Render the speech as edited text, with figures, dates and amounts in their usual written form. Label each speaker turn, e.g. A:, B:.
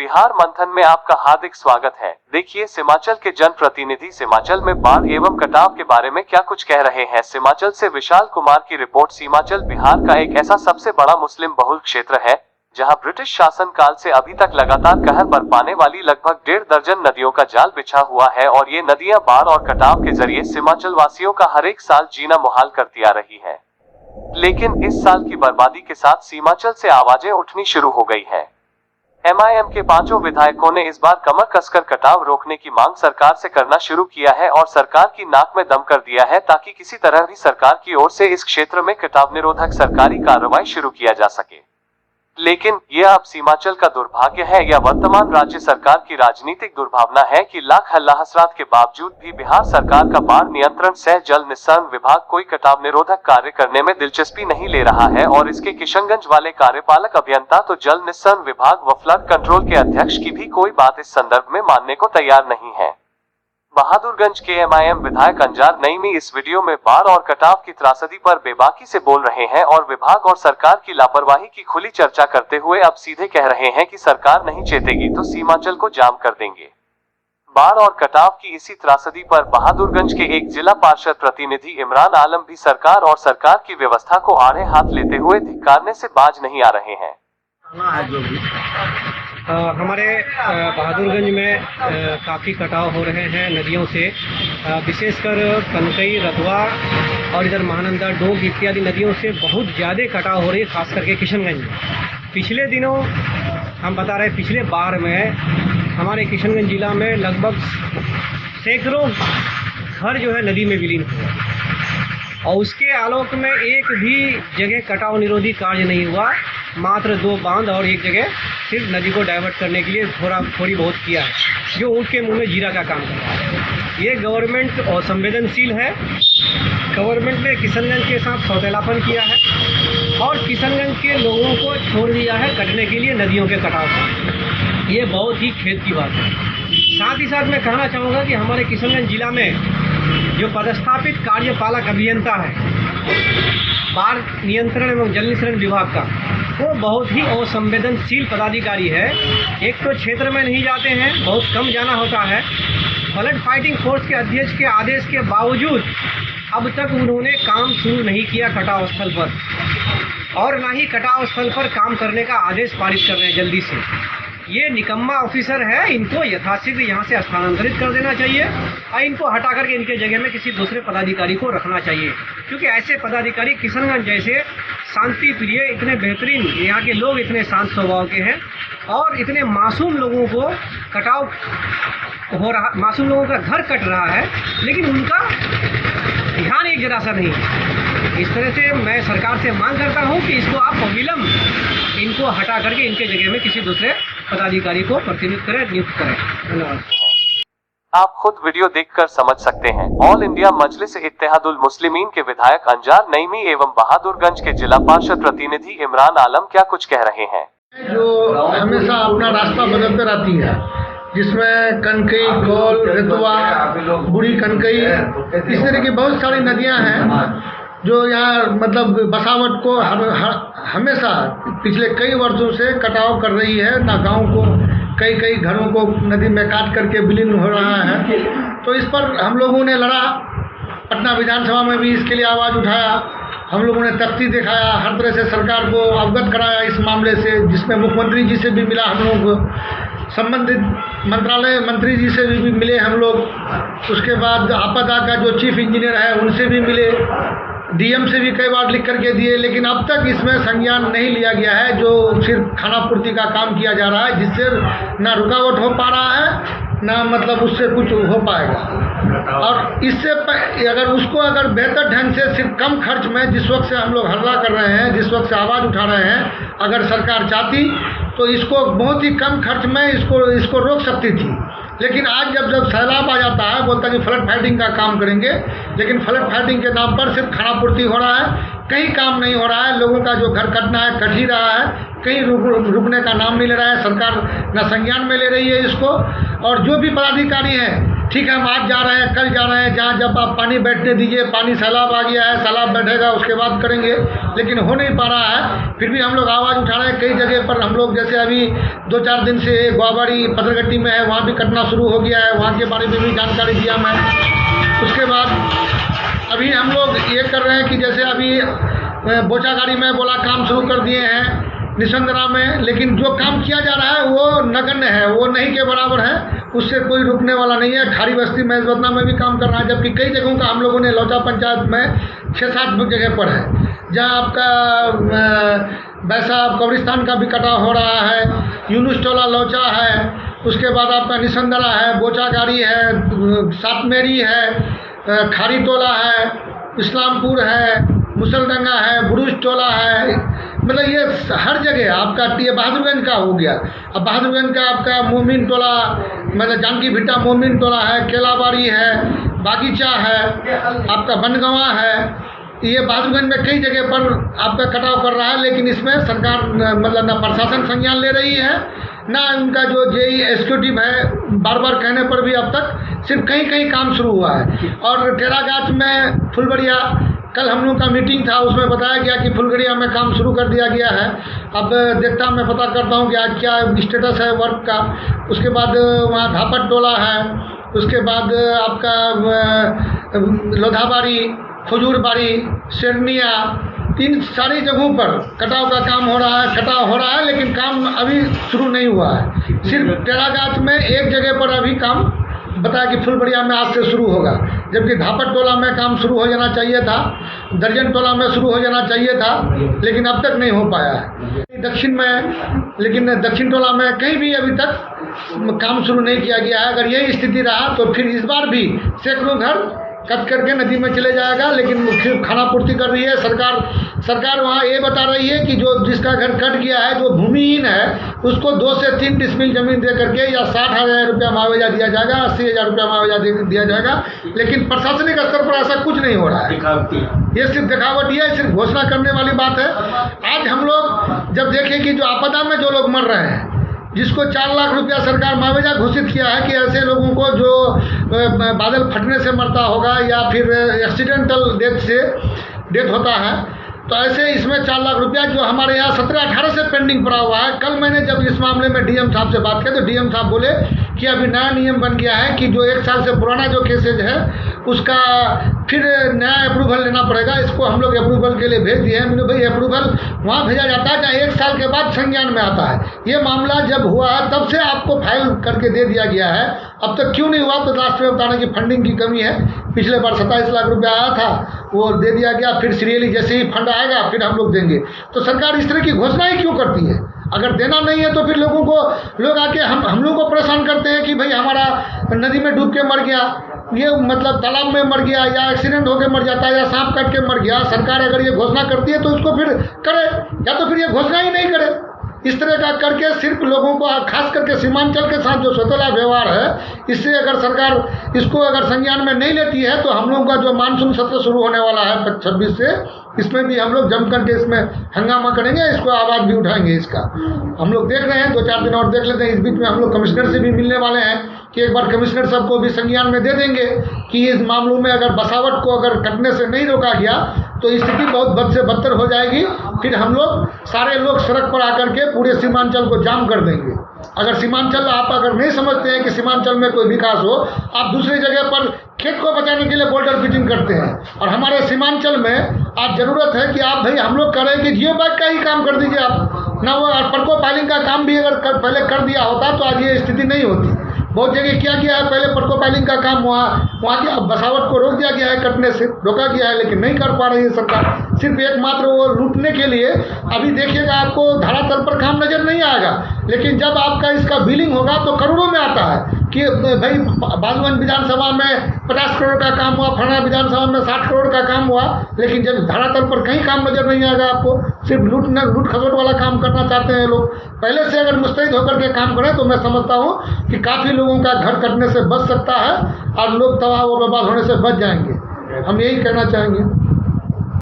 A: बिहार मंथन में आपका हार्दिक स्वागत है। देखिए सीमांचल के जनप्रतिनिधि सीमांचल में बाढ़ एवं कटाव के बारे में क्या कुछ कह रहे हैं। सीमांचल से विशाल कुमार की रिपोर्ट। सीमांचल बिहार का एक ऐसा सबसे बड़ा मुस्लिम बहुल क्षेत्र है जहां ब्रिटिश शासन काल से अभी तक लगातार कहर बरपाने वाली लगभग 1.5 दर्जन नदियों का जाल बिछा हुआ है और ये नदियां बाढ़ और कटाव के जरिए सीमांचल वासियों का हर एक साल जीना मुहाल करती आ रही है। लेकिन इस साल की बर्बादी के साथ सीमांचल से आवाजें उठनी शुरू हो गई है। एमआईएम के 5 विधायकों ने इस बार कमर कसकर कटाव रोकने की मांग सरकार से करना शुरू किया है और सरकार की नाक में दम कर दिया है ताकि किसी तरह भी सरकार की ओर से इस क्षेत्र में कटाव निरोधक सरकारी कार्रवाई शुरू किया जा सके। लेकिन यह अब सीमांचल का दुर्भाग्य है या वर्तमान राज्य सरकार की राजनीतिक दुर्भावना है कि लाख हल्लाहसरात के बावजूद भी बिहार सरकार का बाढ़ नियंत्रण सह जल निस्सरण विभाग कोई कटाव निरोधक कार्य करने में दिलचस्पी नहीं ले रहा है और इसके किशनगंज वाले कार्यपालक अभियंता तो जल निस्सरण विभाग व फ्लड कंट्रोल के अध्यक्ष की भी कोई बात इस संदर्भ में मानने को तैयार नहीं है। बहादुरगंज के एमआईएम विधायक अंजार नईमी इस वीडियो में बाढ़ और कटाव की त्रासदी पर बेबाकी से बोल रहे हैं और विभाग और सरकार की लापरवाही की खुली चर्चा करते हुए अब सीधे कह रहे हैं कि सरकार नहीं चेतेगी तो सीमांचल को जाम कर देंगे। बाढ़ और कटाव की इसी त्रासदी पर बहादुरगंज के एक जिला पार्षद प्रतिनिधि इमरान आलम भी सरकार और सरकार की व्यवस्था को आड़े हाथ लेते हुए धिक्कारने से बाज नहीं आ रहे हैं।
B: हमारे बहादुरगंज में काफ़ी कटाव हो रहे हैं नदियों से, विशेषकर कनकई, रतवा और इधर महानंदा, डोग इत्यादि नदियों से बहुत ज़्यादा कटाव हो रही है, खास करके किशनगंज में। पिछले दिनों हम बता रहे पिछले बाढ़ में हमारे किशनगंज जिला में लगभग सैकड़ों घर जो है नदी में विलीन हुए और उसके आलोक में एक भी जगह कटाव निरोधी कार्य नहीं हुआ। मात्र 2 बांध और एक जगह सिर्फ नदी को डाइवर्ट करने के लिए थोड़ी बहुत किया है, जो ऊँट के मुंह में जीरा का काम कर रहा है। ये गवर्नमेंट और संवेदनशील है। गवर्नमेंट ने किशनगंज के साथ सौतेलापन किया है और किशनगंज के लोगों को छोड़ दिया है कटने के लिए नदियों के कटाव का। ये बहुत ही खेद की बात है। साथ ही साथ मैं कहना चाहूँगा कि हमारे किशनगंज जिला में जो पदस्थापित कार्यपालक अभियंता है बाढ़ नियंत्रण एवं जल निस्सरण विभाग का, वो बहुत ही असंवेदनशील पदाधिकारी है। एक तो क्षेत्र में नहीं जाते हैं, बहुत कम जाना होता है। फ्लड फाइटिंग फोर्स के अध्यक्ष के आदेश के बावजूद अब तक उन्होंने काम शुरू नहीं किया कटाव स्थल पर, और ना ही कटाव स्थल पर काम करने का आदेश पारित कर रहे हैं जल्दी से। ये निकम्मा ऑफिसर है, इनको यथाशीघ्र यहाँ से स्थानांतरित कर देना चाहिए और इनको हटा करके इनके जगह में किसी दूसरे पदाधिकारी को रखना चाहिए, क्योंकि ऐसे पदाधिकारी किशनगंज जैसे शांति प्रिय, इतने बेहतरीन, यहाँ के लोग इतने शांत स्वभाव के हैं और इतने मासूम लोगों को कटाव हो रहा, मासूम लोगों का घर कट रहा है, लेकिन उनका ध्यान एक जरा सा नहीं है। इस तरह से मैं सरकार से मांग करता हूँ कि इसको आप अविलंब इनको हटा करके इनके जगह में किसी दूसरे पदाधिकारी को प्रतिनियुक्त करें, नियुक्त करें। धन्यवाद।
A: आप खुद वीडियो देखकर समझ सकते हैं। ऑल इंडिया मजलिस इत्तेहादुल मुस्लिमीन के विधायक अंजार नईमी एवं बहादुरगंज के जिला पार्षद प्रतिनिधि इमरान आलम क्या कुछ कह रहे हैं।
C: जो हमेशा अपना रास्ता बदलते रहती है, जिसमें कनकई, कौल, रतवा, बूढ़ी कनकई, इस तरह की बहुत सारी नदियां हैं जो यहाँ मतलब बसावट को हमेशा पिछले कई वर्षों से कटाव कर रही है। ना गाँव को कई घरों को नदी में काट करके विलीन हो रहा है। तो इस पर हम लोगों ने लड़ा, पटना विधानसभा में भी इसके लिए आवाज़ उठाया। हम लोगों ने तख्ती दिखाया, हर तरह से सरकार को अवगत कराया इस मामले से, जिसमें मुख्यमंत्री जी से भी मिला हम लोगों को, संबंधित मंत्रालय मंत्री जी से भी मिले हम लोग। उसके बाद आपदा का जो चीफ इंजीनियर है उनसे भी मिले, डीएम से भी कई बार लिख करके दिए, लेकिन अब तक इसमें संज्ञान नहीं लिया गया है। जो सिर्फ खानापूर्ति का काम किया जा रहा है, जिससे ना रुकावट हो पा रहा है, ना मतलब उससे कुछ हो पाएगा। और इससे अगर बेहतर ढंग से सिर्फ कम खर्च में, जिस वक्त से हम लोग हल्ला कर रहे हैं, जिस वक्त से आवाज़ उठा रहे हैं, अगर सरकार चाहती तो इसको बहुत ही कम खर्च में इसको रोक सकती थी। लेकिन आज जब सैलाब आ जाता है, बोलता है कि फ्लड फाइटिंग का काम करेंगे, लेकिन फ्लड फाइटिंग के नाम पर सिर्फ खानापूर्ति हो रहा है, कहीं काम नहीं हो रहा है। लोगों का जो घर कटना है कट ही रहा है, कहीं रुकने का नाम नहीं ले रहा है सरकार, न संज्ञान में ले रही है इसको। और जो भी पदाधिकारी हैं ठीक है हम आज जा रहे हैं, कल जा रहे हैं, जहाँ जब आप पानी बैठने दीजिए, पानी सैलाब आ गया है, सैलाब बैठेगा उसके बाद करेंगे, लेकिन हो नहीं पा रहा है। फिर भी हम लोग आवाज़ उठा रहे हैं। कई जगह पर हम लोग, जैसे अभी 2-4 दिन से गोवाबाड़ी पथरगट्टी में है, वहाँ भी कटना शुरू हो गया है, वहाँ के बारे में भी जानकारी दिया मैं। उसके बाद अभी हम लोग ये कर रहे हैं कि जैसे अभी बोचागाड़ी में बोला काम शुरू कर दिए हैं निसंदरा में, लेकिन जो काम किया जा रहा है वो नगण्य है, वो नहीं के बराबर है, उससे कोई रुकने वाला नहीं है। खारी बस्ती महेशवदना में भी काम कर रहा है, जबकि कई जगहों का हम लोगों ने लौचा पंचायत में 6-7 जगह पर है, जहाँ आपका वैसा कब्रिस्तान का भी कटाव हो रहा है, यूनुस टोला लौचा है, उसके बाद आपका निसंदरा है, बोचागाड़ी है, सातमेरी है, खारी टोला है, इस्लामपुर है, मुसलडंगा है, बुरुज टोला है, मतलब ये हर जगह आपका ये बहादुरगंज का हो गया। अब बहादुरगंज का आपका मोमिन टोला, मतलब जानकी भिट्टा मोमिन टोला है, केलाबाड़ी है, बागीचा है, आपका बनगवा है, ये बहादुरगंज में कई जगह पर आपका कटाव कर रहा है। लेकिन इसमें सरकार मतलब ना प्रशासन संज्ञान ले रही है, ना उनका जो जेई एग्जीक्यूटिव है, बार बार कहने पर भी अब तक सिर्फ कहीं काम शुरू हुआ है। और टेरागाछ में फुलबड़िया कल हम लोग का मीटिंग था, उसमें बताया गया कि फुलगड़िया में काम शुरू कर दिया गया है। अब देखता मैं पता करता हूँ कि आज क्या स्टेटस है वर्क का। उसके बाद वहाँ धापट टोला है, उसके बाद आपका लोधाबाड़ी, खजूरबाड़ी, शेरनिया, इन सारी जगहों पर कटाव का काम हो रहा है, कटाव हो रहा है, लेकिन काम अभी शुरू नहीं हुआ है। सिर्फ टेरागाछ में एक जगह पर अभी काम बताया कि फुलबड़िया में आज से शुरू होगा, जबकि धापट टोला में काम शुरू हो जाना चाहिए था, दर्जन टोला में शुरू हो जाना चाहिए था, लेकिन अब तक नहीं हो पाया है। दक्षिण में, लेकिन दक्षिण टोला में कहीं भी अभी तक काम शुरू नहीं किया गया है। अगर यही स्थिति रहा तो फिर इस बार भी सैकड़ों घर कट करके नदी में चले जाएगा। लेकिन फिर खाना पूर्ति कर रही है सरकार वहाँ ये बता रही है कि जो जिसका घर कट गया है, जो भूमिहीन है, उसको 2 से 3 डिसमिल जमीन दे करके या 60,000 रुपया मुआवजा दिया जाएगा, 80,000 रुपया मुआवजा दिया जाएगा। लेकिन प्रशासनिक स्तर पर ऐसा कुछ नहीं हो रहा है, ये सिर्फ दिखावटी है, सिर्फ घोषणा करने वाली बात है। आज हम लोग जब देखें कि जो आपदा में जो लोग मर रहे हैं, जिसको 4 लाख रुपया सरकार मुआवजा घोषित किया है कि ऐसे लोगों को जो बादल फटने से मरता होगा या फिर एक्सीडेंटल डेथ होता है, तो ऐसे इसमें 4 लाख रुपया जो हमारे यहाँ 17-18 से पेंडिंग पड़ा हुआ है। कल मैंने जब इस मामले में डीएम साहब से बात की तो डीएम साहब बोले कि अभी नया नियम बन गया है कि जो 1 साल से पुराना जो केसेज है उसका फिर नया अप्रूवल लेना पड़ेगा। इसको हम लोग अप्रूवल के लिए भेज दिए हैं। मैंने भाई अप्रूवल वहाँ भेजा जाता है जहाँ 1 साल के बाद संज्ञान में आता है। ये मामला जब हुआ है तब से आपको फाइल करके दे दिया गया है, अब तक क्यों नहीं हुआ? तो लास्ट में बताने की फंडिंग की कमी है। पिछले बार 27 लाख रुपया आया था, वो दे दिया गया, फिर सीरियली जैसे ही फंड आएगा फिर हम लोग देंगे। तो सरकार इस तरह की घोषणाएं क्यों करती है? अगर देना नहीं है तो फिर लोग आके हम लोग को परेशान करते हैं कि भाई हमारा नदी में डूब के मर गया, ये मतलब तालाब में मर गया, या एक्सीडेंट होकर मर जाता है, या सांप काट के मर गया। सरकार अगर ये घोषणा करती है तो उसको फिर करे, या तो फिर ये घोषणा ही नहीं करे। इस तरह का करके सिर्फ लोगों को, खास करके सीमांचल के साथ जो स्वतंत्र व्यवहार है, इससे अगर सरकार इसको अगर संज्ञान में नहीं लेती है तो हम लोगों का जो मानसून सत्र शुरू होने वाला है 26 से, इसमें भी हम लोग जम करके इसमें हंगामा करेंगे, इसको आवाज़ भी उठाएंगे। इसका हम लोग देख रहे हैं, 2-4 दिन और देख लेते हैं। इस बीच में हम लोग कमिश्नर से भी मिलने वाले हैं कि एक बार कमिश्नर साहब को भी संज्ञान में दे देंगे कि इस मामलों में अगर बसावट को अगर कटने से नहीं रोका गया तो स्थिति बहुत बद से बदतर हो जाएगी। फिर हम लोग सारे लोग सड़क पर आकर के पूरे सीमांचल को जाम कर देंगे। अगर सीमांचल आप अगर नहीं समझते हैं कि सीमांचल में कोई विकास हो, आप दूसरी जगह पर खेत को बचाने के लिए बोल्डर फिटिंग करते हैं। और हमारे सीमांचल में आज ज़रूरत है कि आप भाई हम लोग कह रहे हैं कि जियो बैग का ही काम कर दीजिए आप ना, वो पर्को पाइलिंग का काम भी अगर पहले कर दिया होता तो आज ये स्थिति नहीं होती। बहुत जगह किया गया है, पहले पर्को पाइलिंग का काम वहाँ की बसावट को रोक दिया गया है, कटने से रोका गया है, लेकिन नहीं कर पा रही है सरकार। सिर्फ एकमात्र वो लूटने के लिए। अभी देखिएगा आपको धरातल पर काम नजर नहीं आएगा, लेकिन जब आपका इसका बिलिंग होगा तो करोड़ों में आता है कि भाई बागवान विधानसभा में 50 करोड़ का काम हुआ, फलाना विधानसभा में 60 करोड़ का काम हुआ, लेकिन जब धरातल पर कहीं काम नजर नहीं आएगा आपको। सिर्फ लूट खसोट वाला काम करना चाहते हैं लोग। पहले से अगर मुस्तैद होकर के काम करें तो मैं समझता हूँ कि काफ़ी लोगों का घर कटने से बच सकता है और लोग तबाह व बर्बाद होने से बच जाएंगे। हम यही कहना चाहेंगे।